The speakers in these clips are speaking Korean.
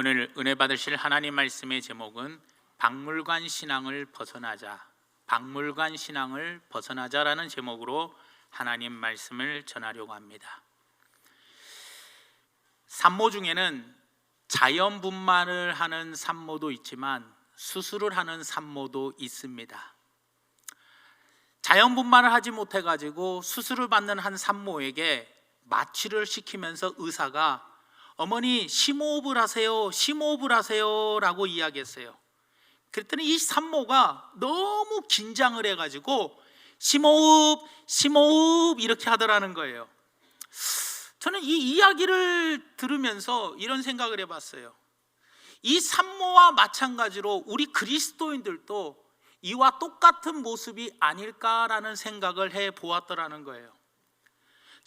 오늘 은혜 받으실 하나님 말씀의 제목은 박물관 신앙을 벗어나자, 박물관 신앙을 벗어나자라는 제목으로 하나님 말씀을 전하려고 합니다. 산모 중에는 자연분만을 하는 산모도 있지만 수술을 하는 산모도 있습니다. 자연분만을 하지 못해가지고 수술을 받는 한 산모에게 마취를 시키면서 의사가 어머니 심호흡을 하세요, 심호흡을 하세요 라고 이야기했어요. 그랬더니 이 산모가 너무 긴장을 해가지고 심호흡, 심호흡 이렇게 하더라는 거예요. 저는 이 이야기를 들으면서 이런 생각을 해봤어요. 이 산모와 마찬가지로 우리 그리스도인들도 이와 똑같은 모습이 아닐까라는 생각을 해보았더라는 거예요.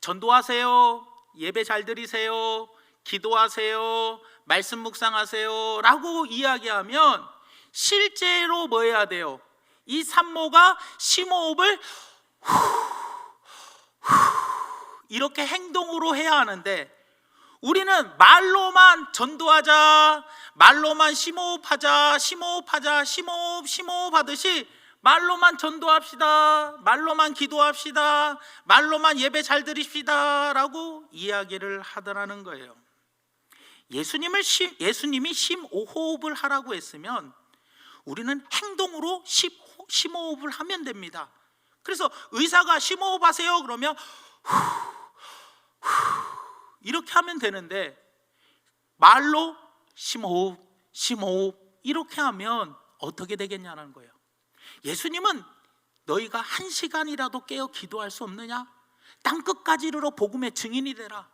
전도하세요, 예배 잘 드리세요, 기도하세요, 말씀 묵상하세요 라고 이야기하면 실제로 뭐 해야 돼요? 이 산모가 심호흡을 이렇게 행동으로 해야 하는데, 우리는 말로만 전도하자, 말로만 심호흡하자, 심호흡하자, 심호흡 하듯이 말로만 전도합시다, 말로만 기도합시다, 말로만 예배 잘 드립시다 라고 이야기를 하더라는 거예요. 예수님이 심호흡을 하라고 했으면 우리는 행동으로 심호흡을 하면 됩니다. 그래서 의사가 심호흡하세요 그러면 이렇게 하면 되는데, 말로 심호흡, 심호흡 이렇게 하면 어떻게 되겠냐는 거예요. 예수님은 너희가 1시간이라도 깨어 기도할 수 없느냐? 땅끝까지 이르러 복음의 증인이 되라.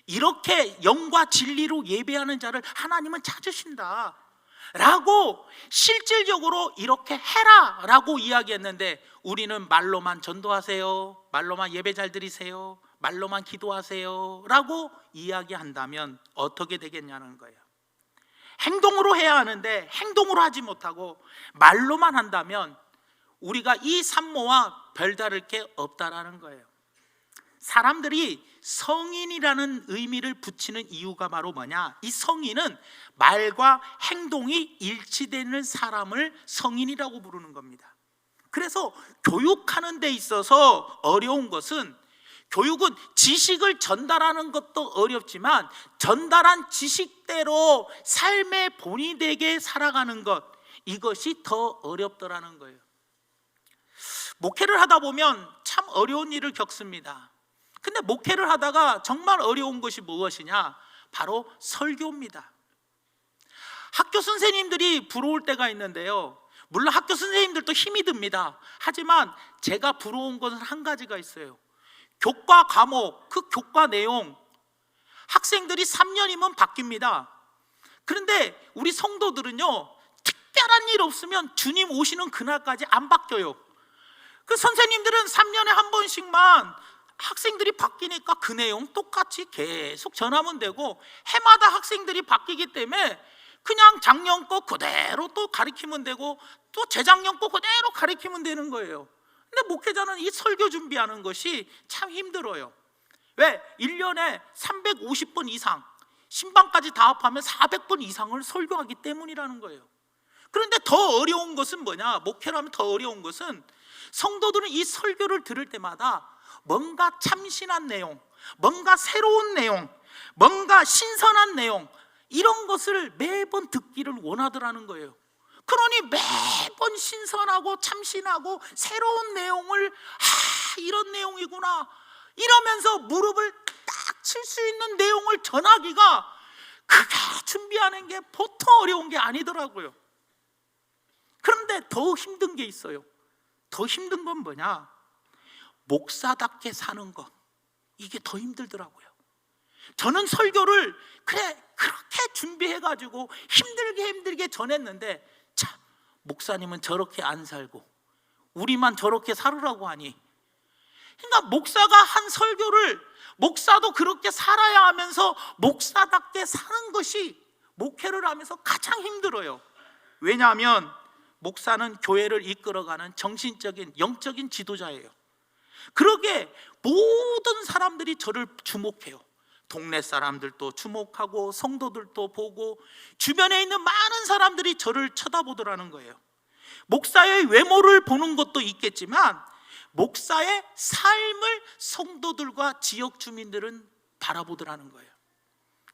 이렇게 영과 진리로 예배하는 자를 하나님은 찾으신다 라고 실질적으로 이렇게 해라 라고 이야기했는데, 우리는 말로만 전도하세요, 말로만 예배 잘 드리세요, 말로만 기도하세요 라고 이야기한다면 어떻게 되겠냐는 거예요. 행동으로 해야 하는데 행동으로 하지 못하고 말로만 한다면 우리가 이 산모와 별다를 게 없다라는 거예요. 사람들이 성인이라는 의미를 붙이는 이유가 바로 뭐냐? 이 성인은 말과 행동이 일치되는 사람을 성인이라고 부르는 겁니다. 그래서 교육하는 데 있어서 어려운 것은, 교육은 지식을 전달하는 것도 어렵지만 전달한 지식대로 삶의 본이 되게 살아가는 것, 이것이 더 어렵더라는 거예요. 목회를 하다 보면 참 어려운 일을 겪습니다. 근데 목회를 하다가 정말 어려운 것이 무엇이냐? 바로 설교입니다. 학교 선생님들이 부러울 때가 있는데요, 물론 학교 선생님들도 힘이 듭니다. 하지만 제가 부러운 것은 한 가지가 있어요. 교과 과목, 그 교과 내용, 학생들이 3년이면 바뀝니다. 그런데 우리 성도들은요, 특별한 일 없으면 주님 오시는 그날까지 안 바뀌어요. 그 선생님들은 3년에 한 번씩만 학생들이 바뀌니까 그 내용 똑같이 계속 전하면 되고, 해마다 학생들이 바뀌기 때문에 그냥 작년 거 그대로 또 가르치면 되고 또 재작년 거 그대로 가르치면 되는 거예요. 근데 목회자는 이 설교 준비하는 것이 참 힘들어요. 왜? 1년에 350번 이상, 신방까지 다 합하면 400번 이상을 설교하기 때문이라는 거예요. 그런데 더 어려운 것은 뭐냐? 목회를 하면 더 어려운 것은, 성도들은 이 설교를 들을 때마다 뭔가 참신한 내용, 뭔가 새로운 내용, 뭔가 신선한 내용, 이런 것을 매번 듣기를 원하더라는 거예요. 그러니 매번 신선하고 참신하고 새로운 내용을 이런 내용이구나 이러면서 무릎을 딱 칠 수 있는 내용을 전하기가, 그게 준비하는 게 보통 어려운 게 아니더라고요. 그런데 더 힘든 게 있어요. 더 힘든 건 뭐냐? 목사답게 사는 것, 이게 더 힘들더라고요. 저는 설교를 그렇게 준비해가지고 힘들게 전했는데, 참, 목사님은 저렇게 안 살고 우리만 저렇게 살으라고 하니. 그러니까 목사가 한 설교를 목사도 그렇게 살아야 하면서 목사답게 사는 것이 목회를 하면서 가장 힘들어요. 왜냐하면 목사는 교회를 이끌어가는 정신적인, 영적인 지도자예요. 그러게 모든 사람들이 저를 주목해요. 동네 사람들도 주목하고 성도들도 보고 주변에 있는 많은 사람들이 저를 쳐다보더라는 거예요. 목사의 외모를 보는 것도 있겠지만 목사의 삶을 성도들과 지역 주민들은 바라보더라는 거예요.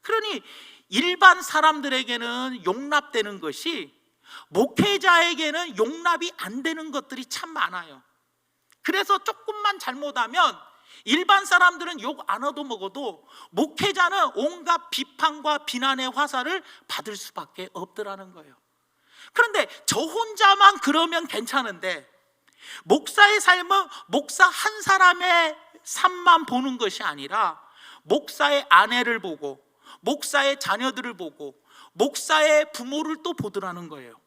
그러니 일반 사람들에게는 용납되는 것이 목회자에게는 용납이 안 되는 것들이 참 많아요. 그래서 조금만 잘못하면 일반 사람들은 욕 안 얻어먹어도 목회자는 온갖 비판과 비난의 화살을 받을 수밖에 없더라는 거예요. 그런데 저 혼자만 그러면 괜찮은데 목사의 삶은 목사 한 사람의 삶만 보는 것이 아니라 목사의 아내를 보고 목사의 자녀들을 보고 목사의 부모를 또 보더라는 거예요.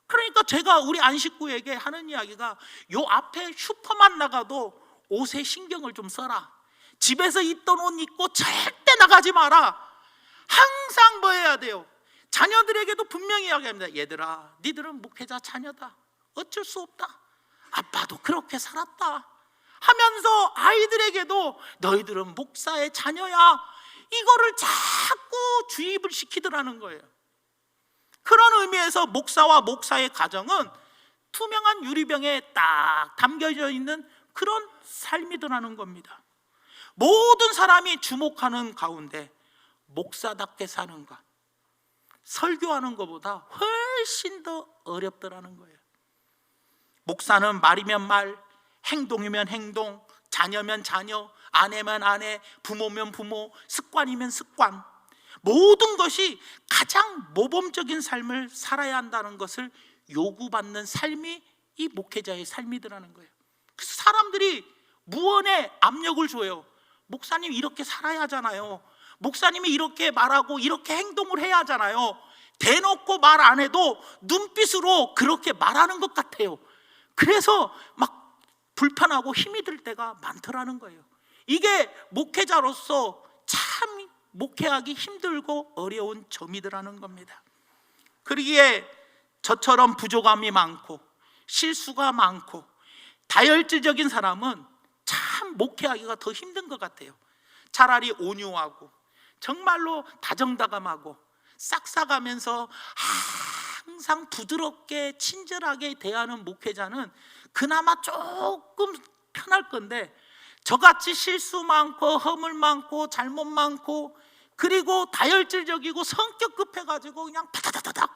그러니까 제가 우리 안식구에게 하는 이야기가 요 앞에 슈퍼만 나가도 옷에 신경을 좀 써라. 집에서 입던 옷 입고 절대 나가지 마라. 항상 뭐 해야 돼요? 자녀들에게도 분명히 이야기합니다. 얘들아, 니들은 목회자 자녀다. 어쩔 수 없다. 아빠도 그렇게 살았다 하면서 아이들에게도 너희들은 목사의 자녀야, 이거를 자꾸 주입을 시키더라는 거예요. 그런 의미에서 목사와 목사의 가정은 투명한 유리병에 딱 담겨져 있는 그런 삶이더라는 겁니다. 모든 사람이 주목하는 가운데 목사답게 사는 것, 설교하는 것보다 훨씬 더 어렵더라는 거예요. 목사는 말이면 말, 행동이면 행동, 자녀면 자녀, 아내면 아내, 부모면 부모, 습관이면 습관, 모든 것이 가장 모범적인 삶을 살아야 한다는 것을 요구받는 삶이 이 목회자의 삶이더라는 거예요. 그래서 사람들이 무언의 압력을 줘요. 목사님 이렇게 살아야 하잖아요. 목사님이 이렇게 말하고 이렇게 행동을 해야 하잖아요. 대놓고 말 안 해도 눈빛으로 그렇게 말하는 것 같아요. 그래서 막 불편하고 힘이 들 때가 많더라는 거예요. 이게 목회자로서 참 목회하기 힘들고 어려운 점이더라는 겁니다. 그러기에 저처럼 부족함이 많고 실수가 많고 다혈질적인 사람은 참 목회하기가 더 힘든 것 같아요. 차라리 온유하고 정말로 다정다감하고 싹싹하면서 항상 부드럽게 친절하게 대하는 목회자는 그나마 조금 편할 건데, 저같이 실수 많고 허물 많고 잘못 많고 그리고 다혈질적이고 성격 급해가지고 그냥 파다다다닥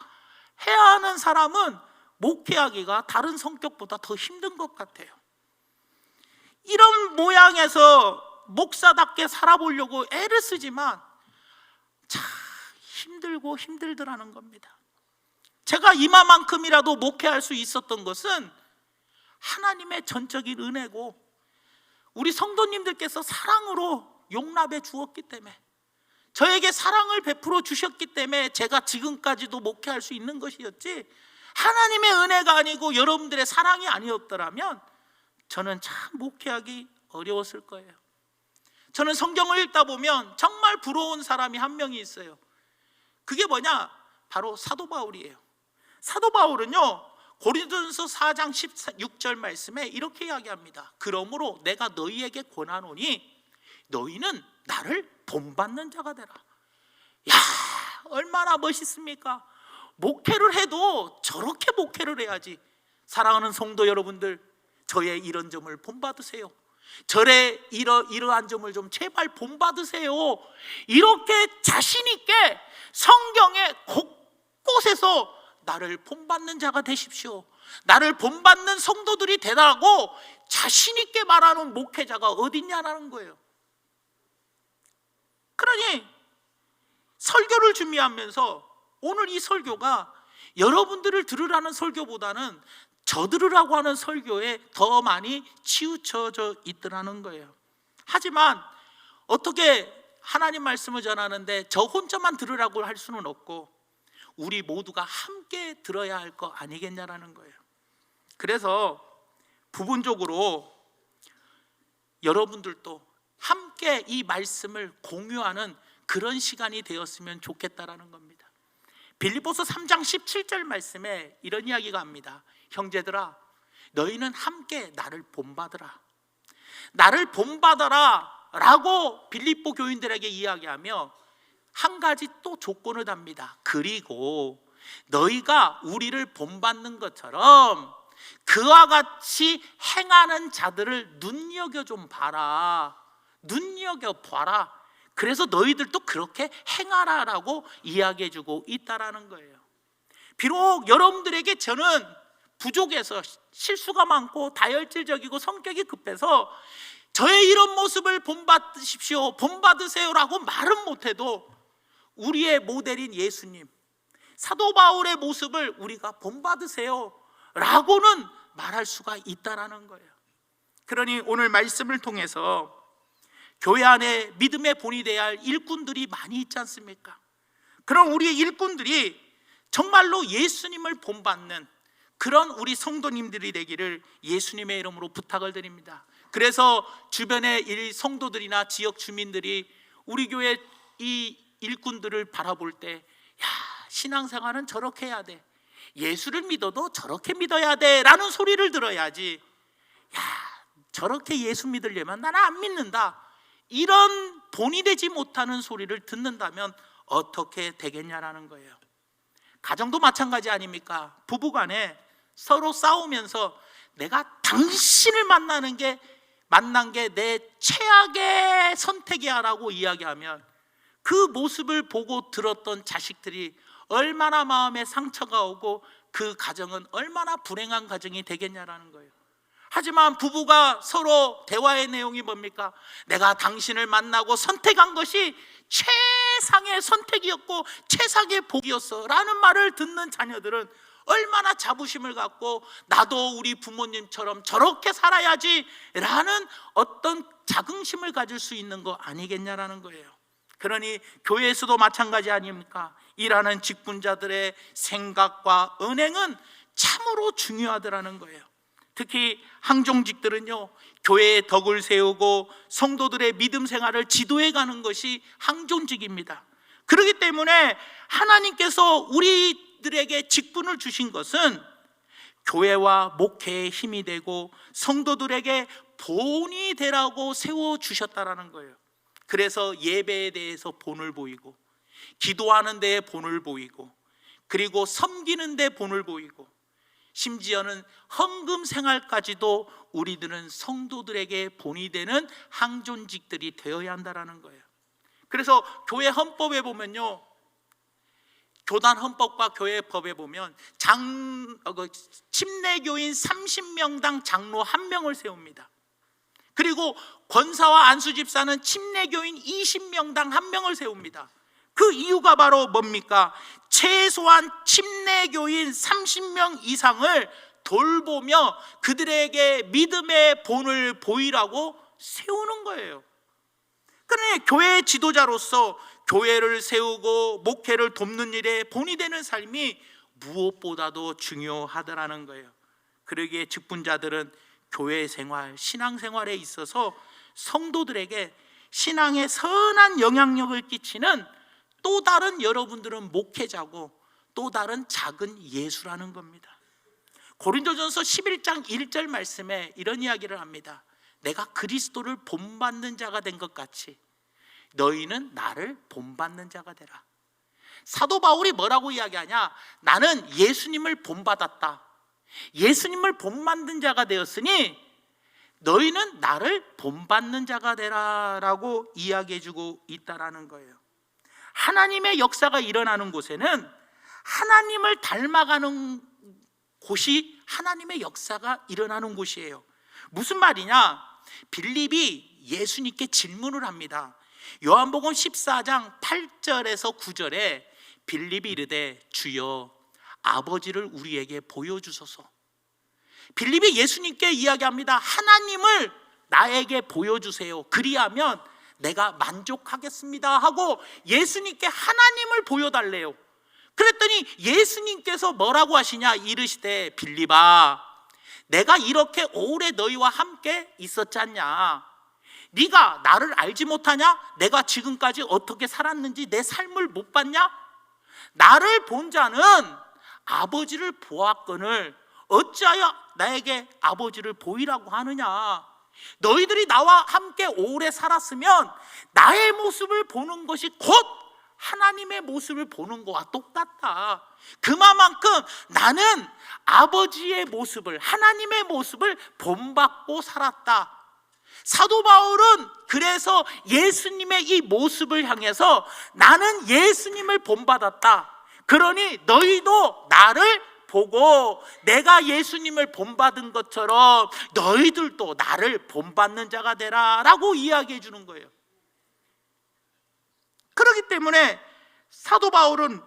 해야 하는 사람은 목회하기가 다른 성격보다 더 힘든 것 같아요. 이런 모양에서 목사답게 살아보려고 애를 쓰지만 참 힘들고 힘들더라는 겁니다. 제가 이마만큼이라도 목회할 수 있었던 것은 하나님의 전적인 은혜고 우리 성도님들께서 사랑으로 용납해 주었기 때문에, 저에게 사랑을 베풀어 주셨기 때문에 제가 지금까지도 목회할 수 있는 것이었지, 하나님의 은혜가 아니고 여러분들의 사랑이 아니었더라면 저는 참 목회하기 어려웠을 거예요. 저는 성경을 읽다 보면 정말 부러운 사람이 한 명이 있어요. 그게 뭐냐? 바로 사도 바울이에요. 사도 바울은요, 고린도전서 4장 16절 말씀에 이렇게 이야기합니다. 그러므로 내가 너희에게 권하노니 너희는 나를 본받는 자가 되라. 야, 얼마나 멋있습니까? 목회를 해도 저렇게 목회를 해야지. 사랑하는 성도 여러분들, 저의 이런 점을 본받으세요. 저의 이러한 점을 좀 제발 본받으세요. 이렇게 자신 있게 성경의 곳곳에서 나를 본받는 자가 되십시오, 나를 본받는 성도들이 되라고 자신 있게 말하는 목회자가 어딨냐라는 거예요. 그러니 설교를 준비하면서 오늘 이 설교가 여러분들을 들으라는 설교보다는 저 들으라고 하는 설교에 더 많이 치우쳐져 있더라는 거예요. 하지만 어떻게 하나님 말씀을 전하는데 저 혼자만 들으라고 할 수는 없고 우리 모두가 함께 들어야 할 거 아니겠냐라는 거예요. 그래서 부분적으로 여러분들도 함께 이 말씀을 공유하는 그런 시간이 되었으면 좋겠다라는 겁니다. 빌립보서 3장 17절 말씀에 이런 이야기가 합니다. 형제들아, 너희는 함께 나를 본받으라. 나를 본받아라. 라고 빌립보 교인들에게 이야기하며 한 가지 또 조건을 답니다. 그리고 너희가 우리를 본받는 것처럼 그와 같이 행하는 자들을 눈여겨 좀 봐라. 눈여겨 봐라. 그래서 너희들도 그렇게 행하라라고 이야기해주고 있다라는 거예요. 비록 여러분들에게 저는 부족해서 실수가 많고 다혈질적이고 성격이 급해서 저의 이런 모습을 본받으십시오, 본받으세요라고 말은 못해도 우리의 모델인 예수님, 사도 바울의 모습을 우리가 본받으세요 라고는 말할 수가 있다라는 거예요. 그러니 오늘 말씀을 통해서 교회 안에 믿음의 본이 되어야 할 일꾼들이 많이 있지 않습니까? 그럼 우리의 일꾼들이 정말로 예수님을 본받는 그런 우리 성도님들이 되기를 예수님의 이름으로 부탁을 드립니다. 그래서 주변의 이 성도들이나 지역 주민들이 우리 교회 이 일꾼들을 바라볼 때, 야, 신앙생활은 저렇게 해야 돼, 예수를 믿어도 저렇게 믿어야 돼 라는 소리를 들어야지, 야, 저렇게 예수 믿으려면 나는 안 믿는다, 이런 본이 되지 못하는 소리를 듣는다면 어떻게 되겠냐라는 거예요. 가정도 마찬가지 아닙니까? 부부간에 서로 싸우면서 내가 당신을 만난 게 내 최악의 선택이야 라고 이야기하면 그 모습을 보고 들었던 자식들이 얼마나 마음에 상처가 오고 그 가정은 얼마나 불행한 가정이 되겠냐라는 거예요. 하지만 부부가 서로 대화의 내용이 뭡니까? 내가 당신을 만나고 선택한 것이 최상의 선택이었고 최상의 복이었어 라는 말을 듣는 자녀들은 얼마나 자부심을 갖고 나도 우리 부모님처럼 저렇게 살아야지 라는 어떤 자긍심을 가질 수 있는 거 아니겠냐라는 거예요. 그러니 교회에서도 마찬가지 아닙니까? 일하는 직분자들의 생각과 은행은 참으로 중요하더라는 거예요. 특히 항종직들은요, 교회의 덕을 세우고 성도들의 믿음 생활을 지도해 가는 것이 항종직입니다. 그렇기 때문에 하나님께서 우리들에게 직분을 주신 것은 교회와 목회의 힘이 되고 성도들에게 본이 되라고 세워주셨다라는 거예요. 그래서 예배에 대해서 본을 보이고, 기도하는 데에 본을 보이고, 그리고 섬기는 데 본을 보이고, 심지어는 헌금 생활까지도 우리들은 성도들에게 본이 되는 항존직들이 되어야 한다는 거예요. 그래서 교회 헌법에 보면요, 교단 헌법과 교회 법에 보면 침례교인 30명당 장로 1명을 세웁니다. 그리고 권사와 안수집사는 침례교인 20명당 1명을 세웁니다. 그 이유가 바로 뭡니까? 최소한 침례교인 30명 이상을 돌보며 그들에게 믿음의 본을 보이라고 세우는 거예요. 그러니 교회의 지도자로서 교회를 세우고 목회를 돕는 일에 본이 되는 삶이 무엇보다도 중요하더라는 거예요. 그러기에 직분자들은 교회 생활, 신앙생활에 있어서 성도들에게 신앙에 선한 영향력을 끼치는 또 다른, 여러분들은 목회자고 또 다른 작은 예수라는 겁니다. 고린도전서 11장 1절 말씀에 이런 이야기를 합니다. 내가 그리스도를 본받는 자가 된 것 같이 너희는 나를 본받는 자가 되라. 사도 바울이 뭐라고 이야기하냐? 나는 예수님을 본받았다, 예수님을 본받는 자가 되었으니 너희는 나를 본받는 자가 되라 라고 이야기해주고 있다라는 거예요. 하나님의 역사가 일어나는 곳에는 하나님을 닮아가는 곳이 하나님의 역사가 일어나는 곳이에요. 무슨 말이냐? 빌립이 예수님께 질문을 합니다. 요한복음 14장 8절에서 9절에 빌립이 이르되 주여 아버지를 우리에게 보여주소서. 빌립이 예수님께 이야기합니다. 하나님을 나에게 보여주세요, 그리하면 내가 만족하겠습니다 하고 예수님께 하나님을 보여달래요. 그랬더니 예수님께서 뭐라고 하시냐? 이르시되 빌립아, 내가 이렇게 오래 너희와 함께 있었지 않냐? 네가 나를 알지 못하냐? 내가 지금까지 어떻게 살았는지 내 삶을 못 봤냐? 나를 본 자는 아버지를 보았거늘 어찌하여 나에게 아버지를 보이라고 하느냐? 너희들이 나와 함께 오래 살았으면 나의 모습을 보는 것이 곧 하나님의 모습을 보는 것과 똑같다. 그만큼 나는 아버지의 모습을, 하나님의 모습을 본받고 살았다. 사도 바울은 그래서 예수님의 이 모습을 향해서 나는 예수님을 본받았다. 그러니 너희도 나를 보고 내가 예수님을 본받은 것처럼 너희들도 나를 본받는 자가 되라 라고 이야기해 주는 거예요. 그렇기 때문에 사도 바울은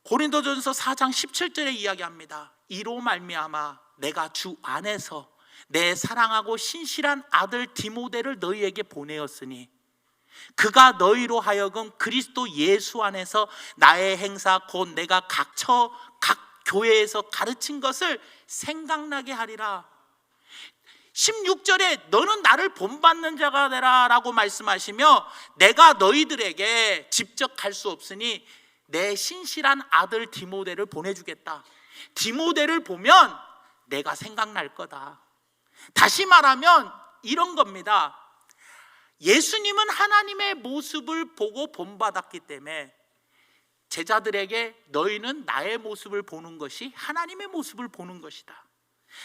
고린도전서 4장 17절에 이야기합니다. 이로 말미암아 내가 주 안에서 내 사랑하고 신실한 아들 디모데를 너희에게 보내었으니 그가 너희로 하여금 그리스도 예수 안에서 나의 행사 곧 내가 각 교회에서 가르친 것을 생각나게 하리라. 16절에 너는 나를 본받는 자가 되라 라고 말씀하시며 내가 너희들에게 직접 갈 수 없으니 내 신실한 아들 디모데를 보내주겠다. 디모데를 보면 내가 생각날 거다. 다시 말하면 이런 겁니다. 예수님은 하나님의 모습을 보고 본받았기 때문에 제자들에게 너희는 나의 모습을 보는 것이 하나님의 모습을 보는 것이다.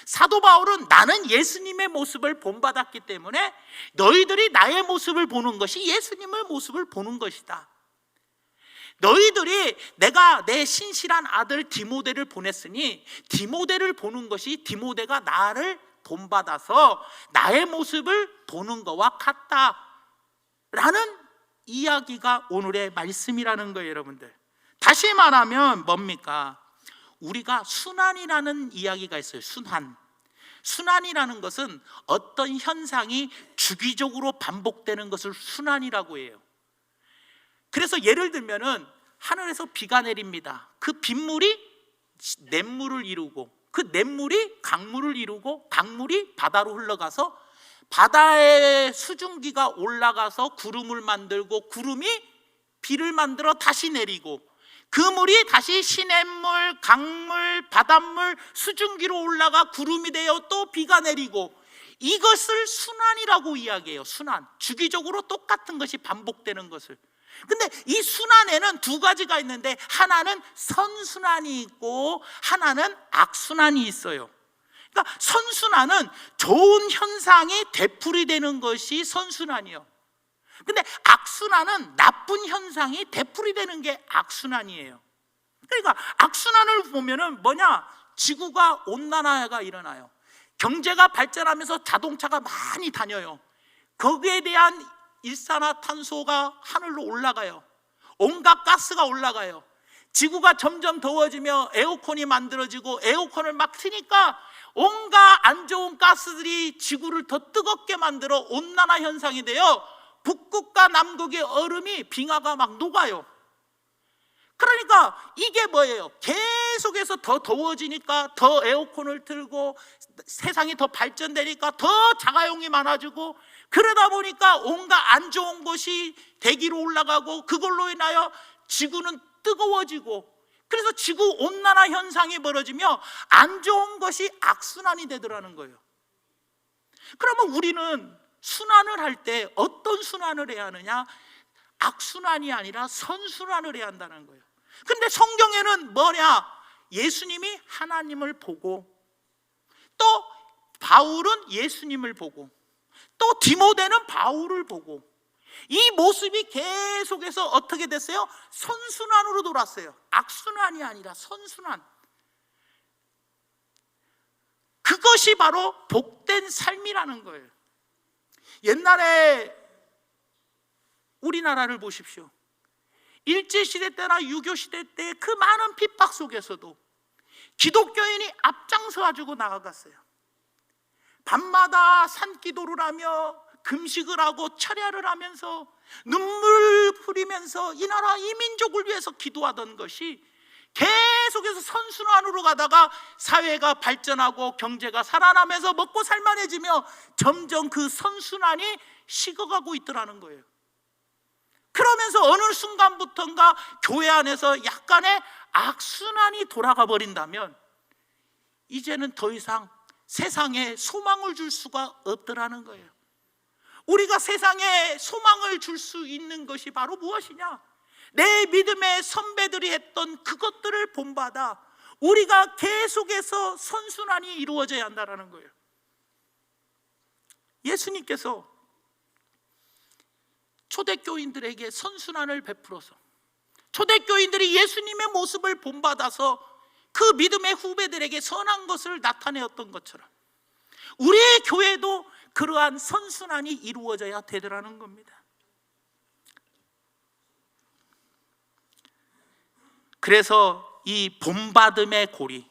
사도 바울은 나는 예수님의 모습을 본받았기 때문에 너희들이 나의 모습을 보는 것이 예수님의 모습을 보는 것이다. 너희들이 내가 내 신실한 아들 디모데를 보냈으니 디모데를 보는 것이 디모데가 나를 본받아서 나의 모습을 보는 것과 같다라는 이야기가 오늘의 말씀이라는 거예요, 여러분들. 다시 말하면 뭡니까? 우리가 순환이라는 이야기가 있어요. 순환이라는 것은 어떤 현상이 주기적으로 반복되는 것을 순환이라고 해요. 그래서 예를 들면은 하늘에서 비가 내립니다. 그 빗물이 냇물을 이루고 그 냇물이 강물을 이루고 강물이 바다로 흘러가서 바다의 수증기가 올라가서 구름을 만들고 구름이 비를 만들어 다시 내리고 그 물이 다시 시냇물, 강물, 바닷물, 수증기로 올라가 구름이 되어 또 비가 내리고 이것을 순환이라고 이야기해요. 순환. 주기적으로 똑같은 것이 반복되는 것을. 근데 이 순환에는 두 가지가 있는데 하나는 선순환이 있고 하나는 악순환이 있어요. 그러니까 선순환은 좋은 현상이 되풀이되는 것이 선순환이에요. 근데 악순환은 나쁜 현상이 되풀이되는 게 악순환이에요. 그러니까 악순환을 보면은 뭐냐? 지구가 온난화가 일어나요. 경제가 발전하면서 자동차가 많이 다녀요. 거기에 대한 일산화탄소가 하늘로 올라가요. 온갖 가스가 올라가요. 지구가 점점 더워지며 에어컨이 만들어지고 에어컨을 막 트니까 온갖 안 좋은 가스들이 지구를 더 뜨겁게 만들어 온난화 현상이 돼요. 북극과 남극의 얼음이 빙하가 막 녹아요. 그러니까 이게 뭐예요? 계속해서 더 더워지니까 더 에어컨을 틀고 세상이 더 발전되니까 더 자가용이 많아지고 그러다 보니까 온갖 안 좋은 것이 대기로 올라가고 그걸로 인하여 지구는 뜨거워지고 그래서 지구 온난화 현상이 벌어지며 안 좋은 것이 악순환이 되더라는 거예요. 그러면 우리는 순환을 할 때 어떤 순환을 해야 하느냐? 악순환이 아니라 선순환을 해야 한다는 거예요. 근데 성경에는 뭐냐? 예수님이 하나님을 보고 또 바울은 예수님을 보고 또 디모데는 바울을 보고 이 모습이 계속해서 어떻게 됐어요? 선순환으로 돌았어요. 악순환이 아니라 선순환. 그것이 바로 복된 삶이라는 거예요. 옛날에 우리나라를 보십시오. 일제시대 때나 유교시대 때 그 많은 핍박 속에서도 기독교인이 앞장서 가지고 나아갔어요. 밤마다 산기도를 하며 금식을 하고 철야를 하면서 눈물 흘리면서 이 나라 이 민족을 위해서 기도하던 것이 계속해서 선순환으로 가다가 사회가 발전하고 경제가 살아나면서 먹고 살만해지며 점점 그 선순환이 식어가고 있더라는 거예요. 그러면서 어느 순간부터인가 교회 안에서 약간의 악순환이 돌아가 버린다면 이제는 더 이상 세상에 소망을 줄 수가 없더라는 거예요. 우리가 세상에 소망을 줄 수 있는 것이 바로 무엇이냐? 내 믿음의 선배들이 했던 그것들을 본받아 우리가 계속해서 선순환이 이루어져야 한다는 거예요. 예수님께서 초대교인들에게 선순환을 베풀어서 초대교인들이 예수님의 모습을 본받아서 그 믿음의 후배들에게 선한 것을 나타내었던 것처럼 우리의 교회도 그러한 선순환이 이루어져야 되더라는 겁니다. 그래서 이 본받음의 고리,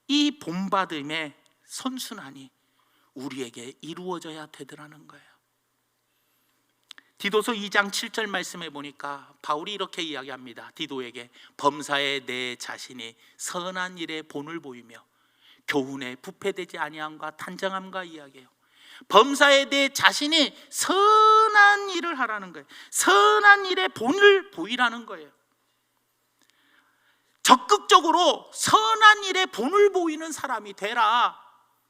이 본받음의 선순환이 우리에게 이루어져야 되더라는 거예요. 디도서 2장 7절 말씀에 보니까 바울이 이렇게 이야기합니다. 디도에게 범사에 내 자신이 선한 일에 본을 보이며 교훈에 부패되지 아니함과 단정함과 이야기해요. 범사에 내 자신이 선한 일을 하라는 거예요. 선한 일에 본을 보이라는 거예요. 적극적으로 선한 일에 본을 보이는 사람이 되라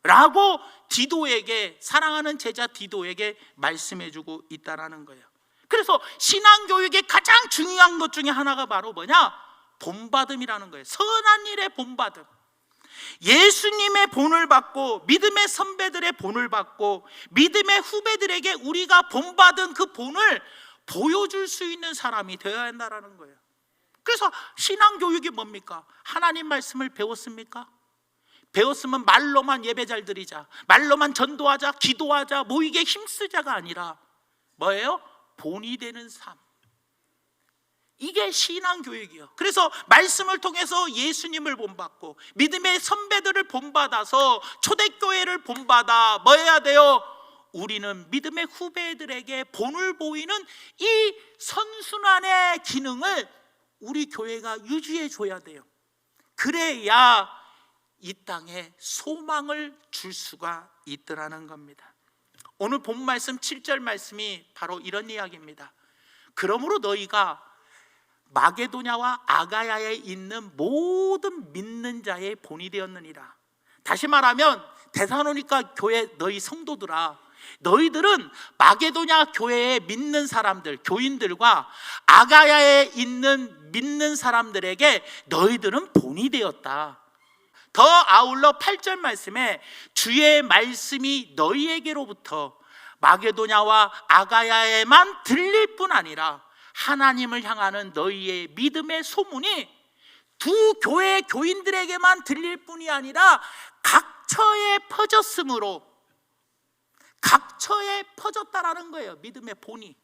라고 디도에게, 사랑하는 제자 디도에게 말씀해주고 있다는 거예요. 그래서 신앙교육의 가장 중요한 것 중에 하나가 바로 뭐냐? 본받음이라는 거예요. 선한 일의 본받음. 예수님의 본을 받고 믿음의 선배들의 본을 받고 믿음의 후배들에게 우리가 본받은 그 본을 보여줄 수 있는 사람이 되어야 한다는 거예요. 그래서 신앙교육이 뭡니까? 하나님 말씀을 배웠습니까? 배웠으면 말로만 예배 잘 드리자, 말로만 전도하자, 기도하자, 모이게 힘쓰자가 아니라 뭐예요? 본이 되는 삶. 이게 신앙교육이에요. 그래서 말씀을 통해서 예수님을 본받고 믿음의 선배들을 본받아서 초대교회를 본받아 뭐 해야 돼요? 우리는 믿음의 후배들에게 본을 보이는 이 선순환의 기능을 우리 교회가 유지해 줘야 돼요. 그래야 이 땅에 소망을 줄 수가 있더라는 겁니다. 오늘 본 말씀 7절 말씀이 바로 이런 이야기입니다. 그러므로 너희가 마게도냐와 아가야에 있는 모든 믿는 자의 본이 되었느니라. 다시 말하면 데살로니가 교회 너희 성도들아, 너희들은 마게도냐 교회에 믿는 사람들, 교인들과 아가야에 있는 믿는 사람들에게 너희들은 본이 되었다. 더 아울러 8절 말씀에 주의 말씀이 너희에게로부터 마게도냐와 아가야에만 들릴 뿐 아니라 하나님을 향하는 너희의 믿음의 소문이 두 교회 교인들에게만 들릴 뿐이 아니라 각처에 퍼졌으므로, 각처에 퍼졌다라는 거예요. 믿음의 본이.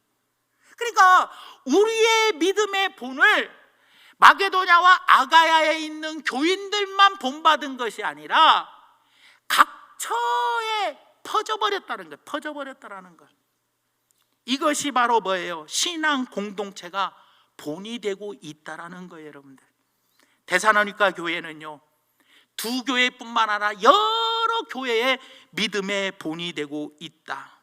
그러니까 우리의 믿음의 본을 마게도냐와 아가야에 있는 교인들만 본받은 것이 아니라 각처에 퍼져버렸다는 거예요. 퍼져버렸다라는 거예요. 이것이 바로 뭐예요? 신앙 공동체가 본이 되고 있다라는 거예요, 여러분들. 데살로니가 교회는요, 두 교회뿐만 아니라 여러 교회의 믿음의 본이 되고 있다.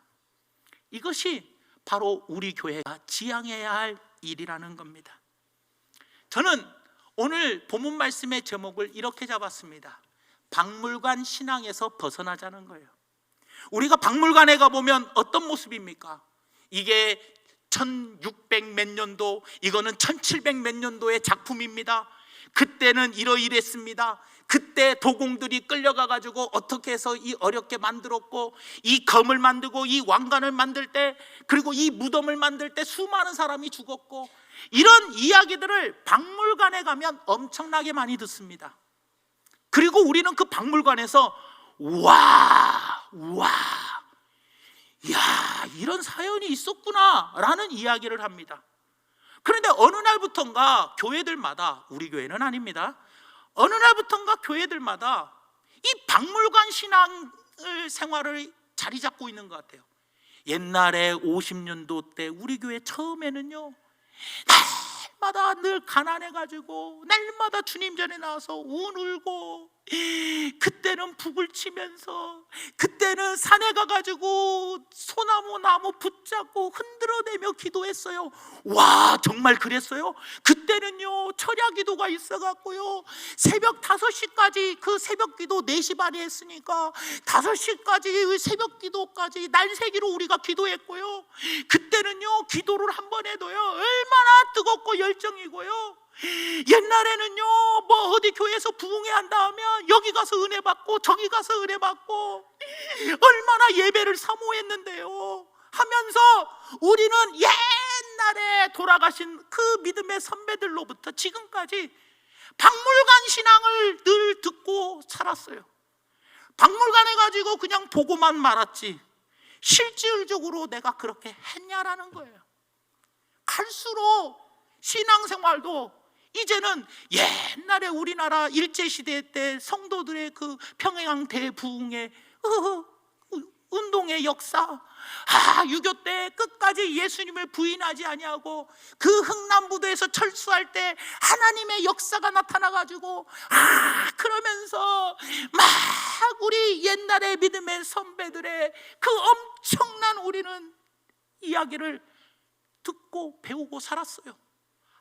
이것이 바로 우리 교회가 지향해야 할 일이라는 겁니다. 저는 오늘 본문 말씀의 제목을 이렇게 잡았습니다. 박물관 신앙에서 벗어나자는 거예요. 우리가 박물관에 가보면 어떤 모습입니까? 이게 1600 몇 년도, 이거는 1700 몇 년도의 작품입니다. 그때는 이러이랬습니다. 그때 도공들이 끌려가가지고 어떻게 해서 이 어렵게 만들었고, 이 검을 만들고 이 왕관을 만들 때, 그리고 이 무덤을 만들 때 수많은 사람이 죽었고, 이런 이야기들을 박물관에 가면 엄청나게 많이 듣습니다. 그리고 우리는 그 박물관에서 야, 이런 사연이 있었구나 라는 이야기를 합니다. 그런데 어느 날부턴가 교회들마다, 우리 교회는 아닙니다, 어느 날부턴가 교회들마다 이 박물관 신앙을 생활을 자리 잡고 있는 것 같아요. 옛날에 50년도 때 우리 교회 처음에는요, 날마다 늘 가난해가지고 날마다 주님 전에 나와서 운 울고 그때는 북을 치면서, 그때는 산에 가가지고 소나무 나무 붙잡고 흔들어대며 기도했어요. 와, 정말 그랬어요? 그때는요 철야 기도가 있어갖고요 새벽 5시까지, 그 새벽 기도 4시 반에 했으니까 5시까지 새벽 기도까지 날새기로 우리가 기도했고요. 그때는요 기도를 한 번 해도요 얼마나 뜨겁고 열정이고요. 옛날에는요 뭐 어디 교회에서 부흥회 한다 하면 여기 가서 은혜 받고 저기 가서 은혜 받고 얼마나 예배를 사모했는데요 하면서 우리는 옛날에 돌아가신 그 믿음의 선배들로부터 지금까지 박물관 신앙을 늘 듣고 살았어요. 박물관에 가지고 그냥 보고만 말았지 실질적으로 내가 그렇게 했냐라는 거예요. 갈수록 신앙생활도 이제는 옛날에 우리나라 일제시대 때 성도들의 그 평양 대부흥의 운동의 역사, 6.25 때 끝까지 예수님을 부인하지 아니하고 그 흥남부도에서 철수할 때 하나님의 역사가 나타나가지고 그러면서 막 우리 옛날의 믿음의 선배들의 그 엄청난 우리는 이야기를 듣고 배우고 살았어요.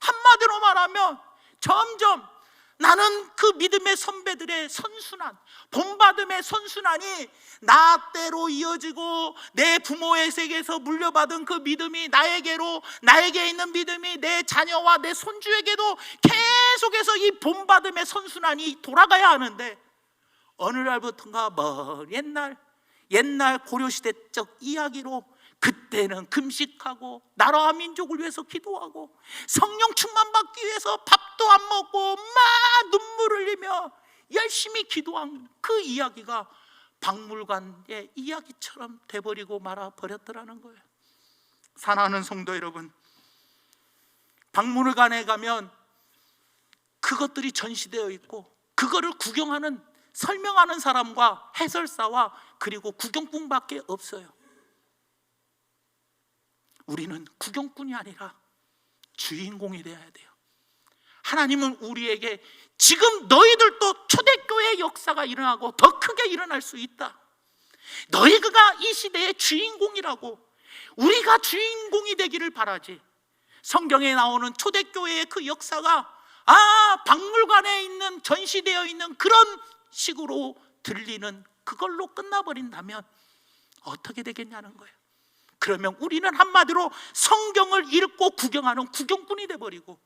한마디로 말하면 점점 나는 그 믿음의 선배들의 선순환, 본받음의 선순환이 나때로 이어지고 내 부모의 세계에서 물려받은 그 믿음이 나에게 있는 믿음이 내 자녀와 내 손주에게도 계속해서 이 본받음의 선순환이 돌아가야 하는데, 어느 날부터인가 옛날 고려시대적 이야기로 그때는 금식하고 나라와 민족을 위해서 기도하고 성령 충만받기 위해서 밥도 안 먹고 막 눈물 흘리며 열심히 기도한 그 이야기가 박물관의 이야기처럼 돼버리고 말아버렸더라는 거예요. 사랑하는 성도 여러분, 박물관에 가면 그것들이 전시되어 있고 그거를 구경하는, 설명하는 사람과 해설사와 그리고 구경꾼밖에 없어요. 우리는 구경꾼이 아니라 주인공이 되어야 돼요. 하나님은 우리에게 지금 너희들도 초대교회의 역사가 일어나고 더 크게 일어날 수 있다, 너희가 이 시대의 주인공이라고, 우리가 주인공이 되기를 바라지. 성경에 나오는 초대교회의 그 역사가 박물관에 있는, 전시되어 있는 그런 식으로 들리는 그걸로 끝나버린다면 어떻게 되겠냐는 거예요. 그러면 우리는 한마디로 성경을 읽고 구경하는 구경꾼이 돼버리고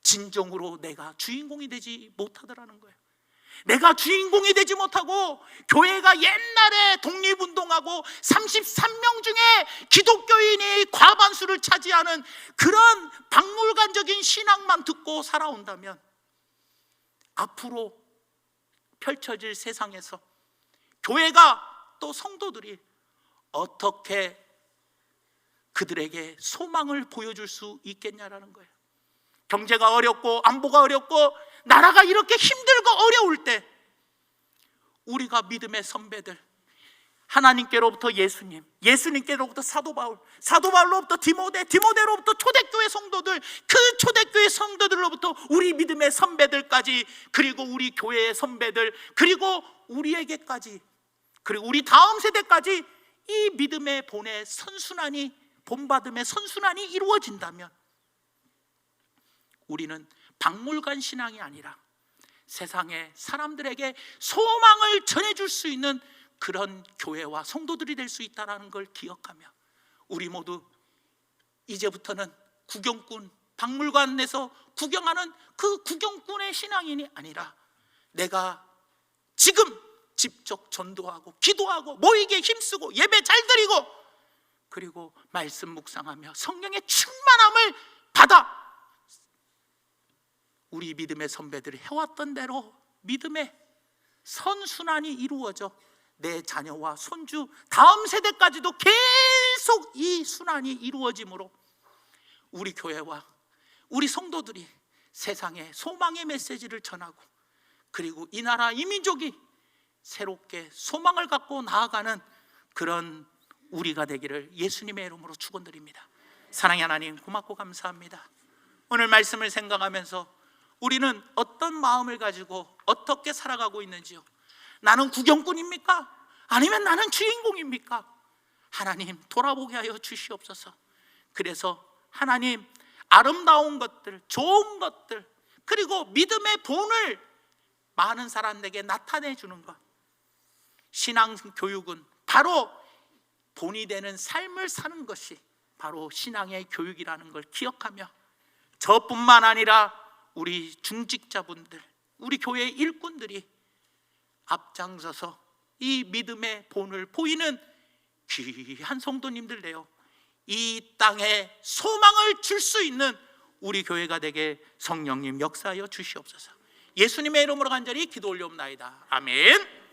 진정으로 내가 주인공이 되지 못하더라는 거예요. 내가 주인공이 되지 못하고 교회가 옛날에 독립운동하고 33명 중에 기독교인이 과반수를 차지하는 그런 박물관적인 신앙만 듣고 살아온다면 앞으로 펼쳐질 세상에서 교회가 또 성도들이 어떻게 그들에게 소망을 보여줄 수 있겠냐라는 거예요. 경제가 어렵고 안보가 어렵고 나라가 이렇게 힘들고 어려울 때 우리가 믿음의 선배들, 하나님께로부터 예수님, 예수님께로부터 사도 바울, 사도 바울로부터 디모데, 디모데로부터 초대교회 성도들, 그 초대교회 성도들로부터 우리 믿음의 선배들까지, 그리고 우리 교회의 선배들, 그리고 우리에게까지, 그리고 우리 다음 세대까지 이 믿음의 본의 선순환이, 본받음의 선순환이 이루어진다면 우리는 박물관 신앙이 아니라 세상의 사람들에게 소망을 전해줄 수 있는 그런 교회와 성도들이 될 수 있다는 걸 기억하며 우리 모두 이제부터는 구경꾼, 박물관에서 구경하는 그 구경꾼의 신앙인이 아니라 내가 지금 직접 전도하고 기도하고 모이기에 힘쓰고 예배 잘 드리고 그리고 말씀 묵상하며 성령의 충만함을 받아 우리 믿음의 선배들이 해왔던 대로 믿음의 선순환이 이루어져 내 자녀와 손주, 다음 세대까지도 계속 이 순환이 이루어지므로 우리 교회와 우리 성도들이 세상에 소망의 메시지를 전하고 그리고 이 나라 이 민족이 새롭게 소망을 갖고 나아가는 그런 우리가 되기를 예수님의 이름으로 축원드립니다. 사랑의 하나님, 고맙고 감사합니다. 오늘 말씀을 생각하면서 우리는 어떤 마음을 가지고 어떻게 살아가고 있는지요? 나는 구경꾼입니까? 아니면 나는 주인공입니까? 하나님 돌아보게 하여 주시옵소서. 그래서 하나님 아름다운 것들, 좋은 것들, 그리고 믿음의 본을 많은 사람에게 나타내 주는 것, 신앙 교육은 바로 본이 되는 삶을 사는 것이 바로 신앙의 교육이라는 걸 기억하며, 저뿐만 아니라 우리 중직자분들, 우리 교회 일꾼들이 앞장서서 이 믿음의 본을 보이는 귀한 성도님들 되어 이 땅에 소망을 줄 수 있는 우리 교회가 되게 성령님 역사하여 주시옵소서. 예수님의 이름으로 간절히 기도 올려옵나이다. 아멘.